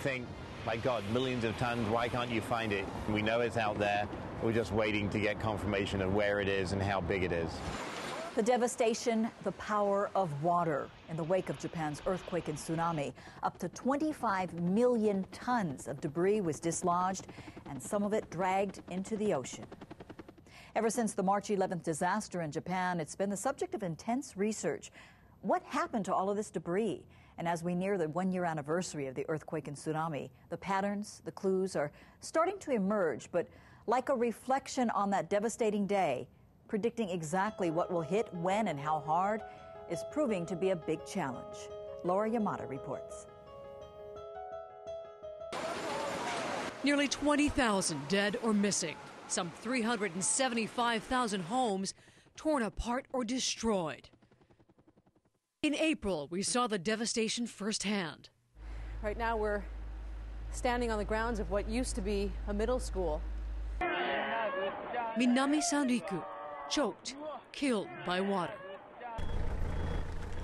think, my God, millions of tons, why can't you find it? We know it's out there. We're just waiting to get confirmation of where it is and how big it is. The devastation, the power of water. In the wake of Japan's earthquake and tsunami, up to 25 million tons of debris was dislodged, and some of it dragged into the ocean. Ever since the March 11th disaster in Japan, it's been the subject of intense research. What happened to all of this debris? And as we near the one-year anniversary of the earthquake and tsunami, the patterns, the clues are starting to emerge. But like a reflection on that devastating day, predicting exactly what will hit when and how hard is proving to be a big challenge. Laura Yamada reports. Nearly 20,000 dead or missing. Some 375,000 homes torn apart or destroyed. In April, we saw the devastation firsthand. Right now, we're standing on the grounds of what used to be a middle school. Minami Sanriku, choked, killed by water.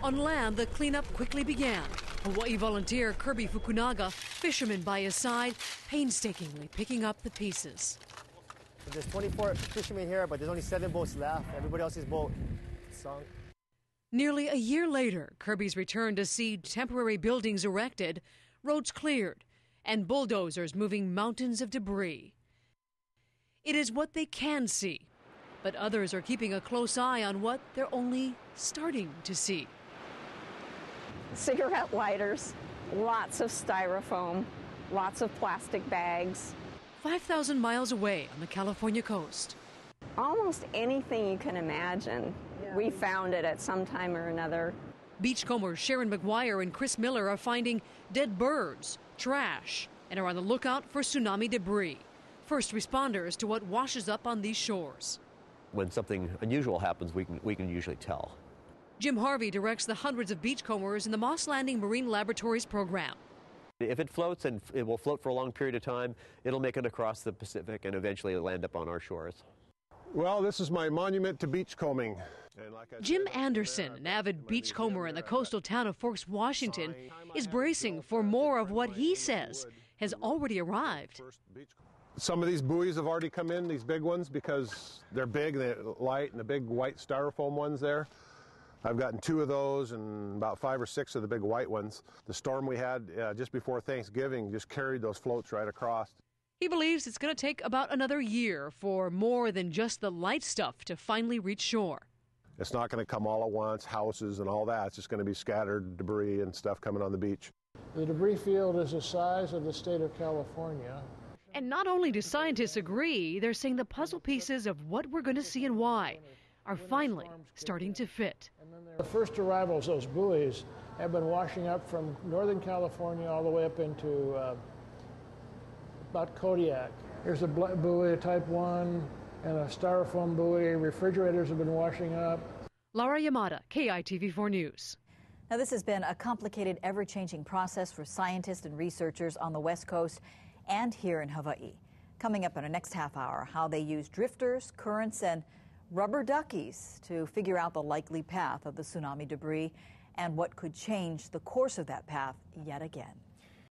On land, the cleanup quickly began. Hawaii volunteer Kirby Fukunaga, fisherman by his side, painstakingly picking up the pieces. There's 24 fishermen here, but there's only 7 boats left. Everybody else's boat sunk. Nearly a year later, Kirby's returned to see temporary buildings erected, roads cleared, and bulldozers moving mountains of debris. It is what they can see, but others are keeping a close eye on what they're only starting to see. Cigarette lighters, lots of styrofoam, lots of plastic bags. 5,000 miles away on the California coast. Almost anything you can imagine, we found it at some time or another. Beachcombers Sharon McGuire and Chris Miller are finding dead birds, trash, and are on the lookout for tsunami debris. First responders to what washes up on these shores. When something unusual happens, we can usually tell. Jim Harvey directs the hundreds of beachcombers in the Moss Landing Marine Laboratories program. If it floats, and it will float for a long period of time, it'll make it across the Pacific and eventually land up on our shores. Well, this is my monument to beachcombing. Jim Anderson, an avid beachcomber in the coastal town of Forks, Washington, is bracing for more of what he says has already arrived. Some of these buoys have already come in, these big ones, because they're big, they're light, and the big white styrofoam ones there. I've gotten 2 of those and about 5 or 6 of the big white ones. The storm we had just before Thanksgiving just carried those floats right across. He believes it's going to take about another year for more than just the light stuff to finally reach shore. It's not going to come all at once, houses and all that. It's just going to be scattered debris and stuff coming on the beach. The debris field is the size of the state of California. And not only do scientists agree, they're saying the puzzle pieces of what we're going to see and why are finally starting to fit. The first arrivals, those buoys, have been washing up from Northern California all the way up into about Kodiak. Here's a buoy, a Type 1, and a styrofoam buoy. Refrigerators have been washing up. Laura Yamada, KITV4 News. Now, this has been a complicated, ever-changing process for scientists and researchers on the West Coast and here in Hawaii. Coming up in our next half hour, how they use drifters, currents, and rubber duckies to figure out the likely path of the tsunami debris and what could change the course of that path yet again.